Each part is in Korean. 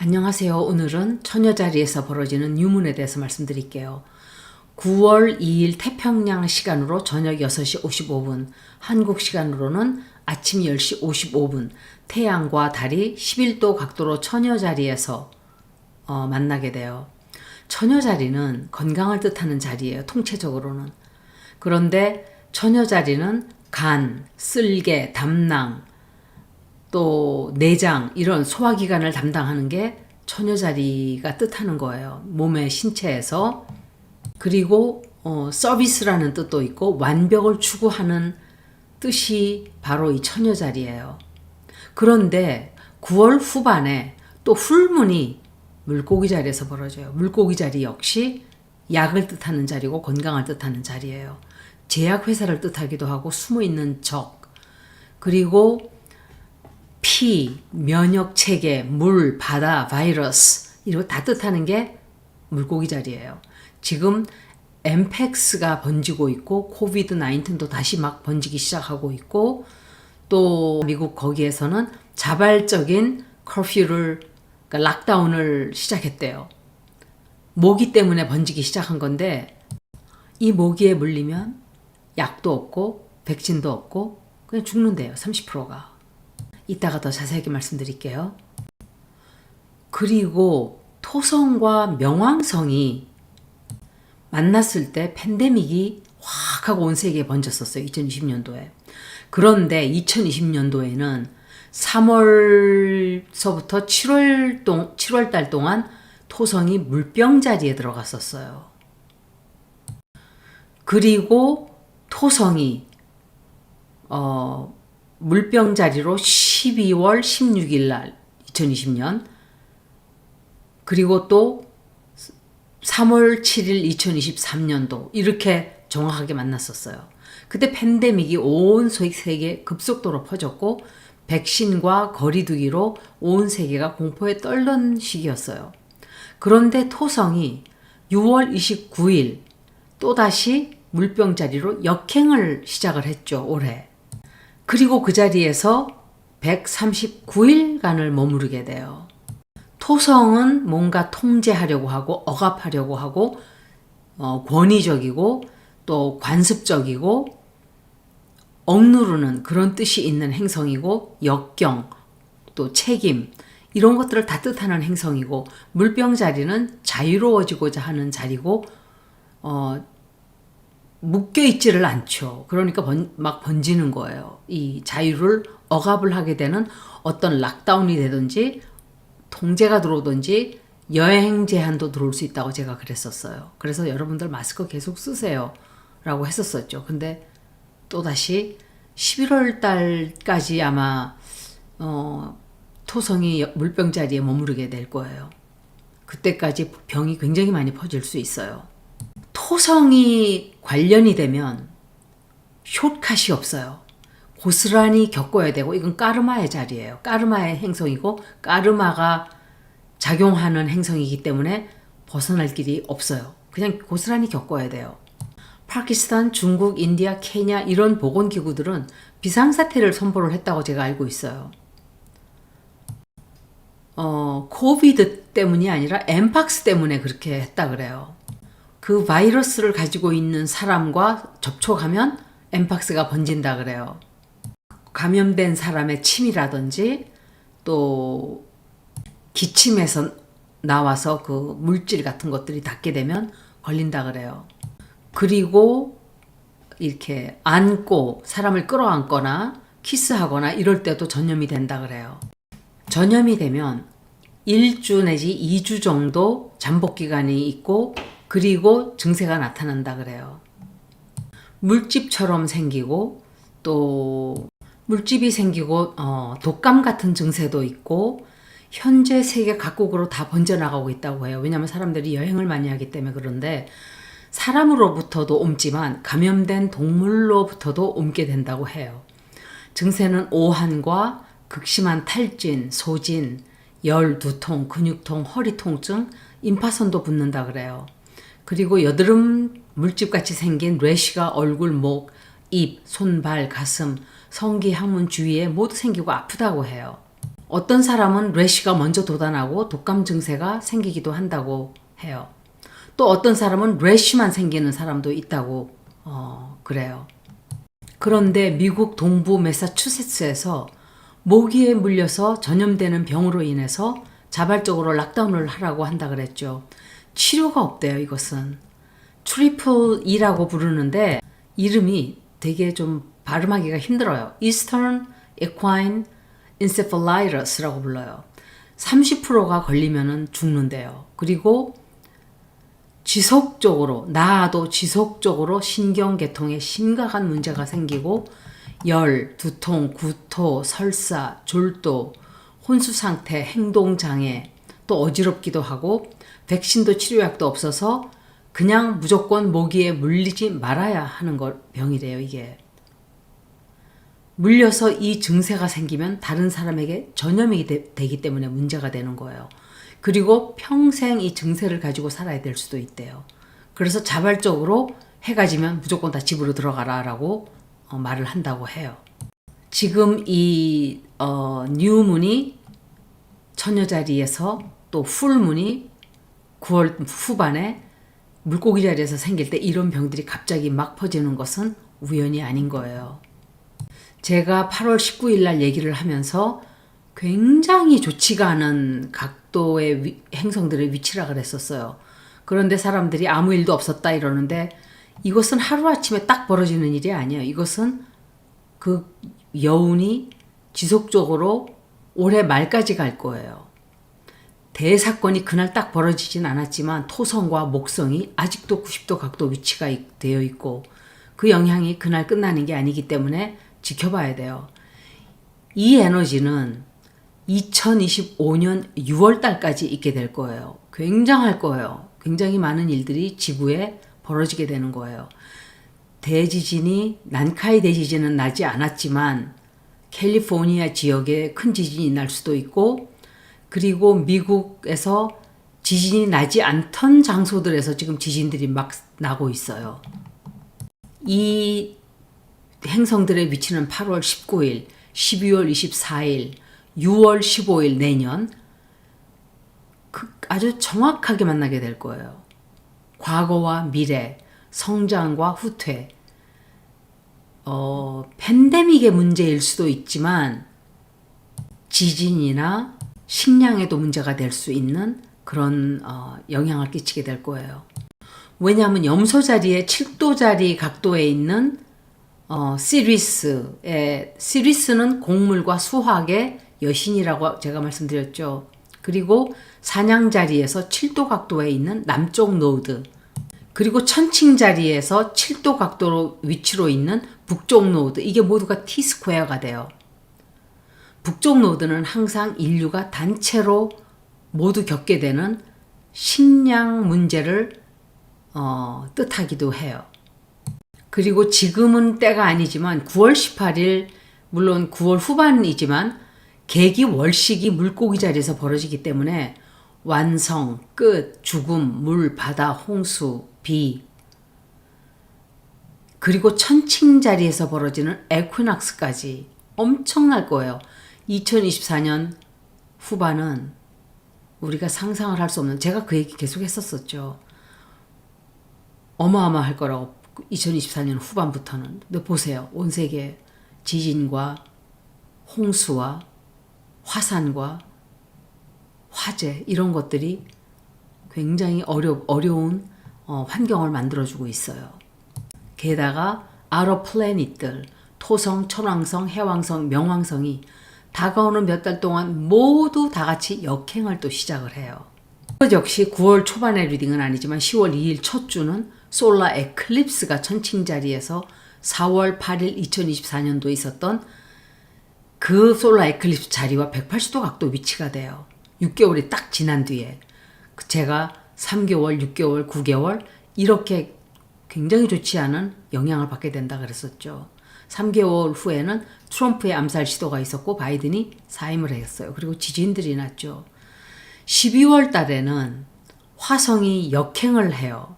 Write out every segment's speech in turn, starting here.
안녕하세요. 오늘은 처녀자리에서 벌어지는 유문에 대해서 말씀드릴게요. 9월 2일 태평양 시간으로 저녁 6시 55분, 한국 시간으로는 아침 10시 55분, 태양과 달이 11도 각도로 처녀자리에서 만나게 돼요. 처녀자리는 건강을 뜻하는 자리예요. 통체적으로는. 그런데 처녀자리는 간, 쓸개, 담낭, 또 내장 이런 소화기관을 담당하는 게 처녀자리가 뜻하는 거예요. 몸의 신체에서. 그리고 서비스라는 뜻도 있고 완벽을 추구하는 뜻이 바로 이 처녀자리예요. 그런데 9월 후반에 또 풀문이 물고기 자리에서 벌어져요. 물고기 자리 역시 약을 뜻하는 자리고 건강을 뜻하는 자리예요. 제약회사를 뜻하기도 하고 숨어있는 적, 그리고 피, 면역체계, 물, 바다, 바이러스 이런 다 뜻하는 게 물고기 자리예요. 지금 엠팩스가 번지고 있고 코비드 19도 다시 막 번지기 시작하고 있고 또 미국 거기에서는 자발적인 커퓨를 그러니까 락다운을 시작했대요. 모기 때문에 번지기 시작한 건데 이 모기에 물리면 약도 없고 백신도 없고 그냥 죽는데요. 30%가. 이따가 더 자세하게 말씀드릴게요. 그리고 토성과 명왕성이 만났을 때 팬데믹이 확 하고 온 세계에 번졌었어요. 2020년도에. 그런데 2020년도에는 3월서부터 7월 달 동안 토성이 물병 자리에 들어갔었어요. 그리고 토성이 물병 자리로 12월 16일 날 2020년 그리고 또 3월 7일 2023년도 이렇게 정확하게 만났었어요. 그때 팬데믹이 온 세계에 급속도로 퍼졌고 백신과 거리두기로 온 세계가 공포에 떨던 시기였어요. 그런데 토성이 6월 29일 또다시 물병 자리로 역행을 시작을 했죠. 올해. 그리고 그 자리에서 139일간을 머무르게 돼요. 토성은 뭔가 통제하려고 하고 억압하려고 하고 권위적이고 또 관습적이고 억누르는 그런 뜻이 있는 행성이고 역경 또 책임 이런 것들을 다 뜻하는 행성이고 물병 자리는 자유로워지고자 하는 자리고 묶여있지를 않죠. 그러니까 막 번지는 거예요. 이 자유를 억압을 하게 되는 어떤 락다운이 되든지 통제가 들어오든지 여행 제한도 들어올 수 있다고 제가 그랬었어요. 그래서 여러분들 마스크 계속 쓰세요 라고 했었었죠. 근데 또다시 11월 달까지 아마 토성이 물병 자리에 머무르게 될 거예요. 그때까지 병이 굉장히 많이 퍼질 수 있어요. 토성이 관련이 되면 숏컷이 없어요. 고스란히 겪어야 되고 이건 까르마의 자리예요. 까르마의 행성이고 까르마가 작용하는 행성이기 때문에 벗어날 길이 없어요. 그냥 고스란히 겪어야 돼요. 파키스탄, 중국, 인디아, 케냐 이런 보건기구들은 비상사태를 선포를 했다고 제가 알고 있어요. 코비드 때문이 아니라 엠팍스 때문에 그렇게 했다 그래요. 그 바이러스를 가지고 있는 사람과 접촉하면 엠팍스가 번진다 그래요. 감염된 사람의 침이라든지 또 기침에서 나와서 그 물질 같은 것들이 닿게 되면 걸린다 그래요. 그리고 이렇게 안고 사람을 끌어안거나 키스하거나 이럴 때도 전염이 된다 그래요. 전염이 되면 1주 내지 2주 정도 잠복 기간이 있고 그리고 증세가 나타난다 그래요. 물집처럼 생기고 또 물집이 생기고 독감 같은 증세도 있고 현재 세계 각국으로 다 번져나가고 있다고 해요. 왜냐하면 사람들이 여행을 많이 하기 때문에. 그런데 사람으로부터도 옮지만 감염된 동물로부터도 옮게 된다고 해요. 증세는 오한과 극심한 탈진, 소진, 열, 두통, 근육통, 허리 통증, 임파선도 붙는다 그래요. 그리고 여드름 물집같이 생긴 래쉬가 얼굴, 목, 입, 손, 발, 가슴, 성기, 항문 주위에 모두 생기고 아프다고 해요. 어떤 사람은 래쉬가 먼저 돋아나고 독감 증세가 생기기도 한다고 해요. 또 어떤 사람은 래쉬만 생기는 사람도 있다고 그래요. 그런데 미국 동부 매사추세츠에서 모기에 물려서 전염되는 병으로 인해서 자발적으로 락다운을 하라고 한다 그랬죠. 치료가 없대요, 이것은. 트리플 E라고 부르는데 이름이 되게 좀 발음하기가 힘들어요. Eastern Equine Encephalitis라고 불러요. 30%가 걸리면 죽는데요. 그리고 지속적으로, 나아도 지속적으로 신경계통에 심각한 문제가 생기고 열, 두통, 구토, 설사, 졸도, 혼수상태, 행동장애, 또 어지럽기도 하고 백신도 치료약도 없어서 그냥 무조건 모기에 물리지 말아야 하는 병이래요, 이게. 물려서 이 증세가 생기면 다른 사람에게 전염이 되기 때문에 문제가 되는 거예요. 그리고 평생 이 증세를 가지고 살아야 될 수도 있대요. 그래서 자발적으로 해가 지면 무조건 다 집으로 들어가라 라고 말을 한다고 해요. 지금 이 뉴문이 처녀자리에서 또 풀문이 9월 후반에 물고기 자리에서 생길 때 이런 병들이 갑자기 막 퍼지는 것은 우연이 아닌 거예요. 제가 8월 19일 날 얘기를 하면서 굉장히 좋지가 않은 각도의 행성들의 위치라 그랬었어요. 그런데 사람들이 아무 일도 없었다 이러는데 이것은 하루아침에 딱 벌어지는 일이 아니에요. 이것은 그 여운이 지속적으로 올해 말까지 갈 거예요. 대사건이 그날 딱 벌어지진 않았지만 토성과 목성이 아직도 90도 각도 위치가 되어 있고 그 영향이 그날 끝나는 게 아니기 때문에 지켜봐야 돼요. 이 에너지는 2025년 6월 달까지 있게 될 거예요. 굉장할 거예요. 굉장히 많은 일들이 지구에 벌어지게 되는 거예요. 대지진이 난카이 대지진은 나지 않았지만 캘리포니아 지역에 큰 지진이 날 수도 있고 그리고 미국에서 지진이 나지 않던 장소들에서 지금 지진들이 막 나고 있어요. 이 행성들의 위치는 8월 19일, 12월 24일, 6월 15일 내년 아주 정확하게 만나게 될 거예요. 과거와 미래, 성장과 후퇴, 팬데믹의 문제일 수도 있지만 지진이나 식량에도 문제가 될 수 있는 그런 영향을 끼치게 될 거예요. 왜냐하면 염소 자리에 7도 자리 각도에 있는 시리스는 곡물과 수학의 여신이라고 제가 말씀드렸죠. 그리고 사냥 자리에서 7도 각도에 있는 남쪽 노드, 그리고 천칭 자리에서 7도 각도로 위치로 있는 북쪽 노드, 이게 모두가 T 스퀘어가 돼요. 북쪽 노드는 항상 인류가 단체로 모두 겪게 되는 식량 문제를 뜻하기도 해요. 그리고 지금은 때가 아니지만 9월 18일, 물론 9월 후반이지만 개기 월식이 물고기 자리에서 벌어지기 때문에 완성, 끝, 죽음, 물, 바다, 홍수, 비, 그리고 천칭 자리에서 벌어지는 에퀴낙스까지 엄청날 거예요. 2024년 후반은 우리가 상상을 할 수 없는, 제가 그 얘기 계속 했었었죠. 어마어마할 거라고 2024년 후반부터는. 근데 보세요. 온 세계 지진과 홍수와 화산과 화재 이런 것들이 굉장히 어려운 환경을 만들어주고 있어요. 게다가 아러 플래닛들, 토성, 천왕성, 해왕성, 명왕성이 다가오는 몇 달 동안 모두 다 같이 역행을 또 시작을 해요. 그 역시 9월 초반의 리딩은 아니지만 10월 2일 첫 주는 솔라 에클립스가 천칭 자리에서 4월 8일 2024년도에 있었던 그 솔라 에클립스 자리와 180도 각도 위치가 돼요. 6개월이 딱 지난 뒤에 제가 3개월, 6개월, 9개월 이렇게 굉장히 좋지 않은 영향을 받게 된다 그랬었죠. 3개월 후에는 트럼프의 암살 시도가 있었고 바이든이 사임을 했어요. 그리고 지진들이 났죠. 12월 달에는 화성이 역행을 해요.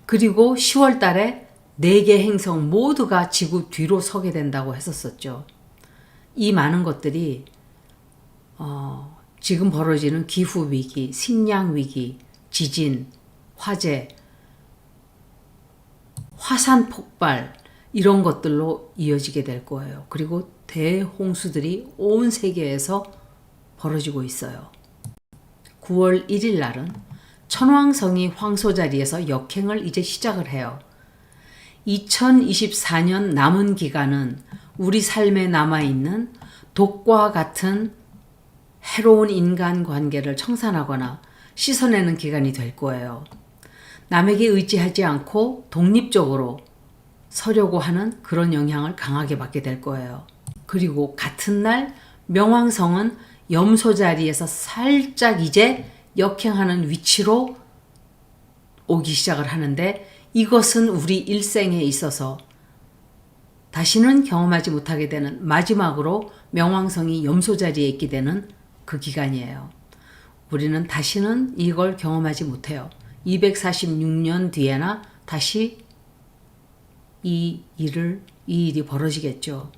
그리고 10월 달에 4개 행성 모두가 지구 뒤로 서게 된다고 했었었죠. 이 많은 것들이 지금 벌어지는 기후위기, 식량위기, 지진, 화재, 화산 폭발 이런 것들로 이어지게 될 거예요. 그리고 대홍수들이 온 세계에서 벌어지고 있어요. 9월 1일 날은 천왕성이 황소자리에서 역행을 이제 시작을 해요. 2024년 남은 기간은 우리 삶에 남아있는 독과 같은 해로운 인간관계를 청산하거나 씻어내는 기간이 될 거예요. 남에게 의지하지 않고 독립적으로 서려고 하는 그런 영향을 강하게 받게 될 거예요. 그리고 같은 날 명왕성은 염소 자리에서 살짝 이제 역행하는 위치로 오기 시작을 하는데, 이것은 우리 일생에 있어서 다시는 경험하지 못하게 되는, 마지막으로 명왕성이 염소 자리에 있게 되는 그 기간이에요. 우리는 다시는 이걸 경험하지 못해요. 246년 뒤에나 다시 이 일이 벌어지겠죠.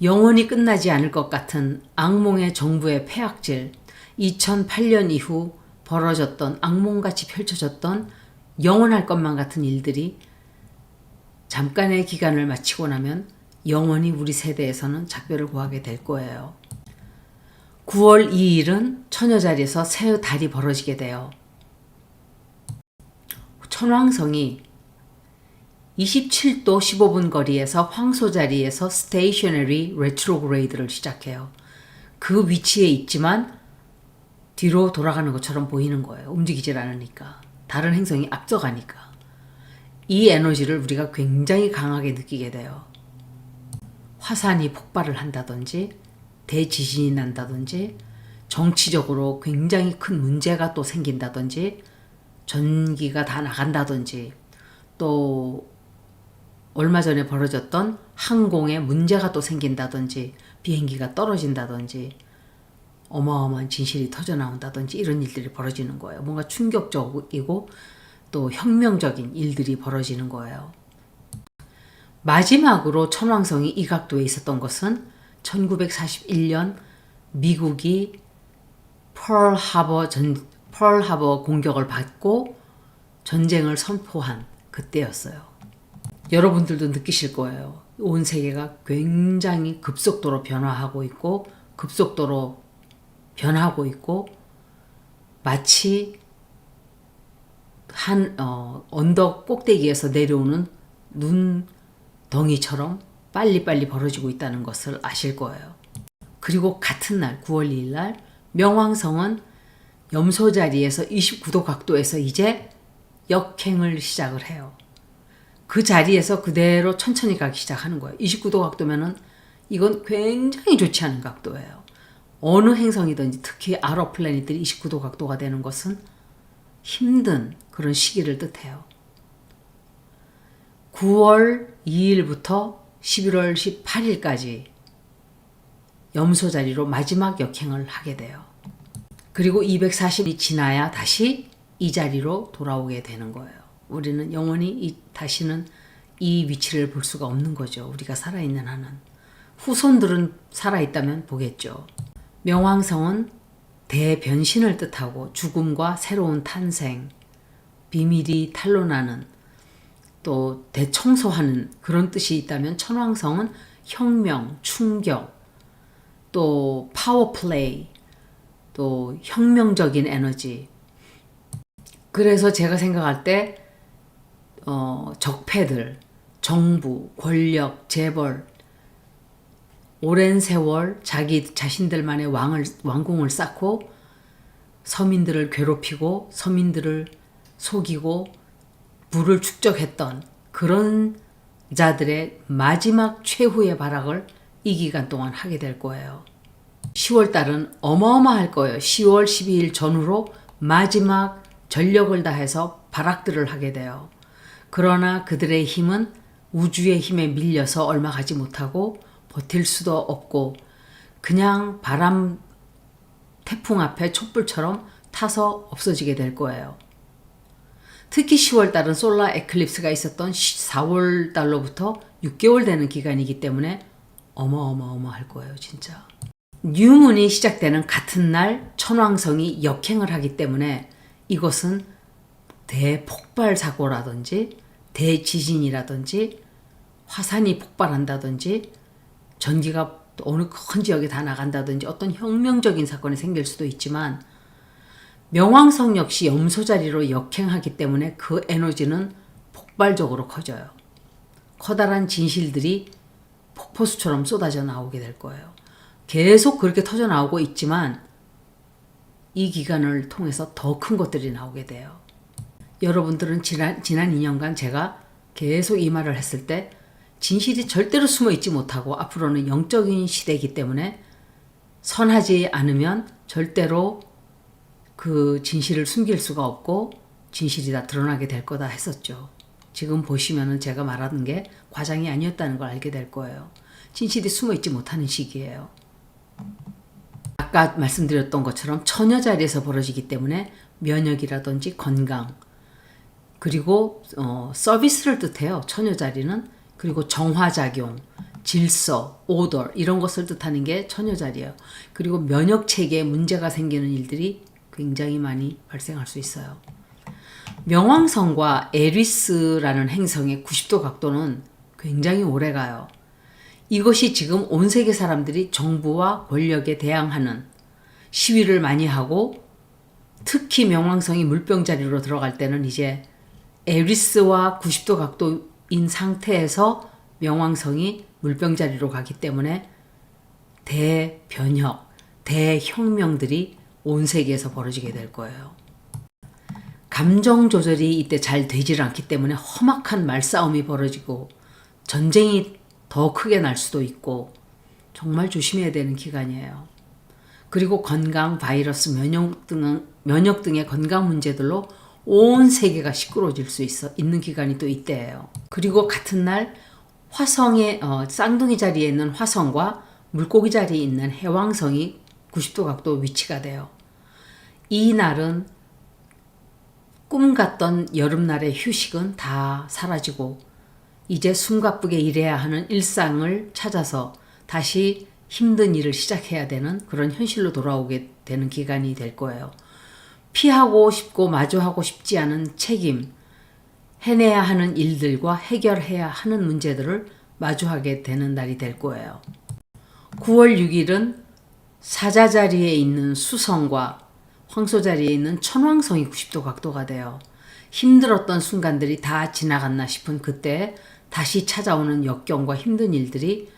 영원히 끝나지 않을 것 같은 악몽의 정부의 폐악질, 2008년 이후 벌어졌던, 악몽같이 펼쳐졌던 영원할 것만 같은 일들이 잠깐의 기간을 마치고 나면 영원히 우리 세대에서는 작별을 구하게 될 거예요. 9월 2일은 처녀자리에서 새 달이 벌어지게 돼요. 천왕성이 27도 15분 거리에서 황소자리에서 스테이셔너리 레트로그레이드를 시작해요. 그 위치에 있지만 뒤로 돌아가는 것처럼 보이는 거예요. 움직이질 않으니까. 다른 행성이 앞서가니까. 이 에너지를 우리가 굉장히 강하게 느끼게 돼요. 화산이 폭발을 한다든지, 대지진이 난다든지, 정치적으로 굉장히 큰 문제가 또 생긴다든지, 전기가 다 나간다든지, 또 얼마 전에 벌어졌던 항공에 문제가 또 생긴다든지, 비행기가 떨어진다든지, 어마어마한 진실이 터져나온다든지 이런 일들이 벌어지는 거예요. 뭔가 충격적이고 또 혁명적인 일들이 벌어지는 거예요. 마지막으로 천왕성이 이 각도에 있었던 것은 1941년 미국이 펄하버 공격을 받고 전쟁을 선포한 그때였어요. 여러분들도 느끼실 거예요. 온 세계가 굉장히 급속도로 변화하고 있고, 급속도로 변하고 있고, 마치 한 언덕 꼭대기에서 내려오는 눈덩이처럼 빨리빨리 벌어지고 있다는 것을 아실 거예요. 그리고 같은 날 9월 2일 날 명왕성은 염소 자리에서 29도 각도에서 이제 역행을 시작을 해요. 그 자리에서 그대로 천천히 가기 시작하는 거예요. 29도 각도면은 이건 굉장히 좋지 않은 각도예요. 어느 행성이든지 특히 아러 플래닛들이 29도 각도가 되는 것은 힘든 그런 시기를 뜻해요. 9월 2일부터 11월 18일까지 염소 자리로 마지막 역행을 하게 돼요. 그리고 240일이 지나야 다시 이 자리로 돌아오게 되는 거예요. 우리는 영원히 다시는 이 위치를 볼 수가 없는 거죠. 우리가 살아있는 한은. 후손들은 살아있다면 보겠죠. 명왕성은 대변신을 뜻하고 죽음과 새로운 탄생, 비밀이 탄로나는, 또 대청소하는 그런 뜻이 있다면, 천왕성은 혁명, 충격, 또 파워플레이, 또 혁명적인 에너지. 그래서 제가 생각할 때 적폐들, 정부, 권력, 재벌 오랜 세월 자기 자신들만의 왕궁을 쌓고 서민들을 괴롭히고 서민들을 속이고 부를 축적했던 그런 자들의 마지막 최후의 발악을 이 기간 동안 하게 될 거예요. 10월 달은 어마어마할 거예요. 10월 12일 전후로 마지막 전력을 다해서 발악들을 하게 돼요. 그러나 그들의 힘은 우주의 힘에 밀려서 얼마 가지 못하고 버틸 수도 없고 그냥 바람, 태풍 앞에 촛불처럼 타서 없어지게 될 거예요. 특히 10월 달은 솔라 에클립스가 있었던 4월 달로부터 6개월 되는 기간이기 때문에 어마어마할 거예요, 진짜. 뉴문이 시작되는 같은 날 천왕성이 역행을 하기 때문에 이것은 대폭발 사고라든지 대지진이라든지 화산이 폭발한다든지 전기가 어느 큰 지역에 다 나간다든지 어떤 혁명적인 사건이 생길 수도 있지만 명왕성 역시 염소 자리로 역행하기 때문에 그 에너지는 폭발적으로 커져요. 커다란 진실들이 폭포수처럼 쏟아져 나오게 될 거예요. 계속 그렇게 터져 나오고 있지만 이 기간을 통해서 더 큰 것들이 나오게 돼요. 여러분들은 지난 2년간 제가 계속 이 말을 했을 때 진실이 절대로 숨어 있지 못하고 앞으로는 영적인 시대이기 때문에 선하지 않으면 절대로 그 진실을 숨길 수가 없고 진실이 다 드러나게 될 거다 했었죠. 지금 보시면은 제가 말하는 게 과장이 아니었다는 걸 알게 될 거예요. 진실이 숨어 있지 못하는 시기예요. 아까 말씀드렸던 것처럼 처녀 자리에서 벌어지기 때문에 면역이라든지 건강 그리고 서비스를 뜻해요. 처녀 자리는. 그리고 정화작용, 질서, 오더 이런 것을 뜻하는 게 처녀 자리예요. 그리고 면역 체계에 문제가 생기는 일들이 굉장히 많이 발생할 수 있어요. 명왕성과 에리스라는 행성의 90도 각도는 굉장히 오래 가요. 이것이 지금 온 세계 사람들이 정부와 권력에 대항하는 시위를 많이 하고 특히 명왕성이 물병 자리로 들어갈 때는 이제 에리스와 90도 각도인 상태에서 명왕성이 물병 자리로 가기 때문에 대변혁, 대혁명들이 온 세계에서 벌어지게 될 거예요. 감정 조절이 이때 잘 되질 않기 때문에 험악한 말싸움이 벌어지고 전쟁이 더 크게 날 수도 있고 정말 조심해야 되는 기간이에요. 그리고 건강, 바이러스, 면역 등의 건강 문제들로 온 세계가 시끄러워질 수 있는 기간이 또 이때예요. 그리고 같은 날 화성의 쌍둥이 자리에 있는 화성과 물고기 자리에 있는 해왕성이 90도 각도 위치가 돼요. 이 날은 꿈 같던 여름날의 휴식은 다 사라지고 이제 숨가쁘게 일해야 하는 일상을 찾아서 다시 힘든 일을 시작해야 되는 그런 현실로 돌아오게 되는 기간이 될 거예요. 피하고 싶고 마주하고 싶지 않은 책임, 해내야 하는 일들과 해결해야 하는 문제들을 마주하게 되는 날이 될 거예요. 9월 6일은 사자 자리에 있는 수성과 황소 자리에 있는 천왕성이 90도 각도가 돼요. 힘들었던 순간들이 다 지나갔나 싶은 그때 다시 찾아오는 역경과 힘든 일들이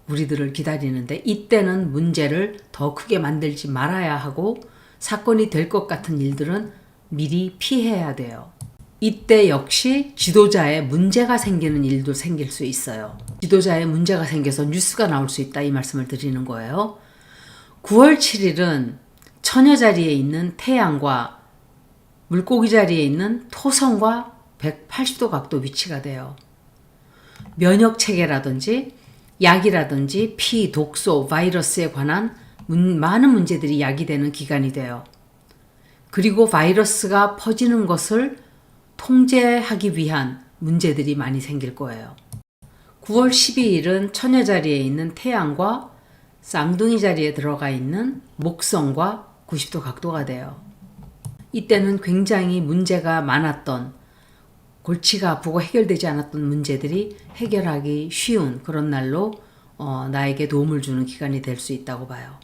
우리들을 기다리는데 이때는 문제를 더 크게 만들지 말아야 하고 사건이 될 것 같은 일들은 미리 피해야 돼요. 이때 역시 지도자의 문제가 생기는 일도 생길 수 있어요. 지도자의 문제가 생겨서 뉴스가 나올 수 있다 이 말씀을 드리는 거예요. 9월 7일은 처녀 자리에 있는 태양과 물고기 자리에 있는 토성과 180도 각도 위치가 돼요. 면역 체계라든지 약이라든지 피, 독소, 바이러스에 관한 많은 문제들이 야기되는 기간이 돼요. 그리고 바이러스가 퍼지는 것을 통제하기 위한 문제들이 많이 생길 거예요. 9월 12일은 처녀 자리에 있는 태양과 쌍둥이 자리에 들어가 있는 목성과 90도 각도가 돼요. 이때는 굉장히 문제가 많았던 골치가 아프고 해결되지 않았던 문제들이 해결하기 쉬운 그런 날로 나에게 도움을 주는 기간이 될 수 있다고 봐요.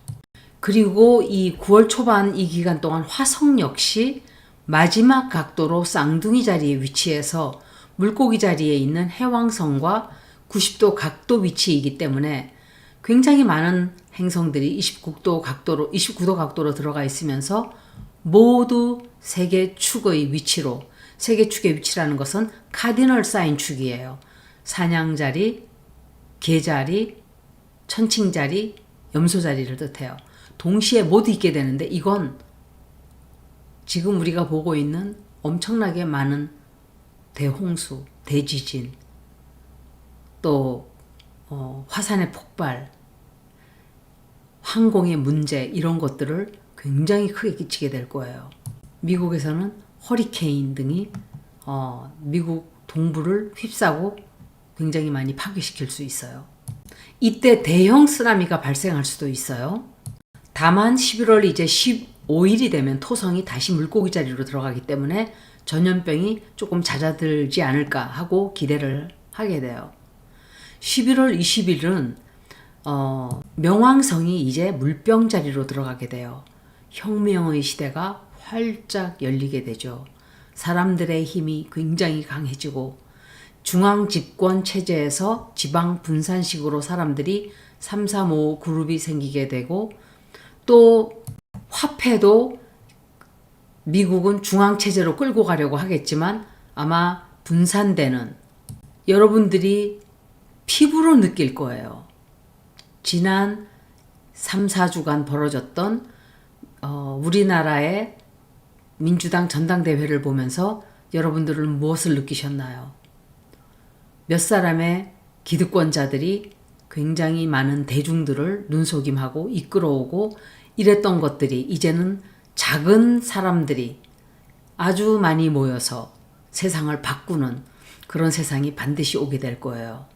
그리고 이 9월 초반 이 기간 동안 화성 역시 마지막 각도로 쌍둥이 자리에 위치해서 물고기 자리에 있는 해왕성과 90도 각도 위치이기 때문에 굉장히 많은 행성들이 29도 각도로 들어가 있으면서 모두 세계축의 위치로, 세계축의 위치라는 것은 카디널 사인 축이에요. 사냥자리, 개자리, 천칭자리, 염소자리를 뜻해요. 동시에 모두 있게 되는데 이건 지금 우리가 보고 있는 엄청나게 많은 대홍수, 대지진, 또 화산의 폭발, 항공의 문제 이런 것들을 굉장히 크게 끼치게 될 거예요. 미국에서는 허리케인 등이 미국 동부를 휩싸고 굉장히 많이 파괴시킬 수 있어요. 이때 대형 쓰나미가 발생할 수도 있어요. 다만 11월 이제 15일이 되면 토성이 다시 물고기 자리로 들어가기 때문에 전염병이 조금 잦아들지 않을까 하고 기대를 하게 돼요. 11월 20일은 명왕성이 이제 물병 자리로 들어가게 돼요. 혁명의 시대가 활짝 열리게 되죠. 사람들의 힘이 굉장히 강해지고 중앙 집권 체제에서 지방 분산식으로 사람들이 3, 3, 5 그룹이 생기게 되고 또 화폐도 미국은 중앙 체제로 끌고 가려고 하겠지만 아마 분산되는 여러분들이 피부로 느낄 거예요. 지난 3, 4주간 벌어졌던 우리나라의 민주당 전당대회를 보면서 여러분들은 무엇을 느끼셨나요? 몇 사람의 기득권자들이 굉장히 많은 대중들을 눈속임하고 이끌어오고 이랬던 것들이 이제는 작은 사람들이 아주 많이 모여서 세상을 바꾸는 그런 세상이 반드시 오게 될 거예요.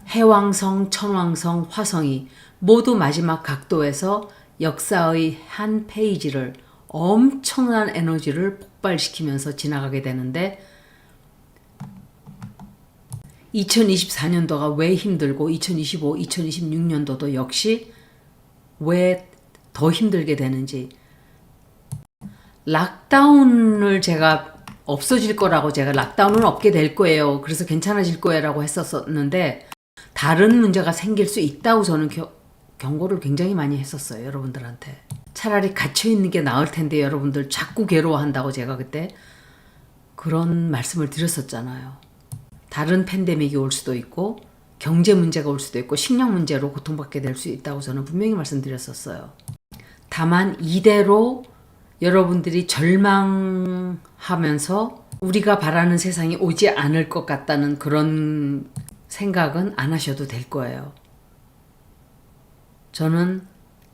해왕성, 천왕성, 화성이 모두 마지막 각도에서 역사의 한 페이지를 엄청난 에너지를 폭발시키면서 지나가게 되는데 2024년도가 왜 힘들고 2025, 2026년도도 역시 왜 더 힘들게 되는지 락다운을 제가 없어질 거라고 제가 락다운은 없게 될 거예요. 그래서 괜찮아질 거예요 라고 했었는데 다른 문제가 생길 수 있다고 저는 경고를 굉장히 많이 했었어요. 여러분들한테. 차라리 갇혀있는 게 나을 텐데 여러분들 자꾸 괴로워한다고 제가 그때 그런 말씀을 드렸었잖아요. 다른 팬데믹이 올 수도 있고 경제 문제가 올 수도 있고 식량 문제로 고통받게 될 수 있다고 저는 분명히 말씀드렸었어요. 다만 이대로 여러분들이 절망하면서 우리가 바라는 세상이 오지 않을 것 같다는 그런 생각은 안 하셔도 될 거예요. 저는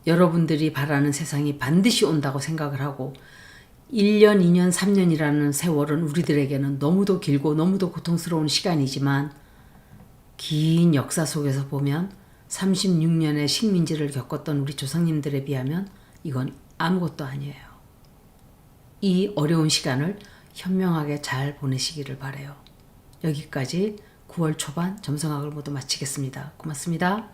여러분들이 바라는 세상이 반드시 온다고 생각을 하고 1년, 2년, 3년이라는 세월은 우리들에게는 너무도 길고 너무도 고통스러운 시간이지만 긴 역사 속에서 보면 36년의 식민지를 겪었던 우리 조상님들에 비하면 이건 아무것도 아니에요. 이 어려운 시간을 현명하게 잘 보내시기를 바라요. 여기까지 9월 초반 점성학을 모두 마치겠습니다. 고맙습니다.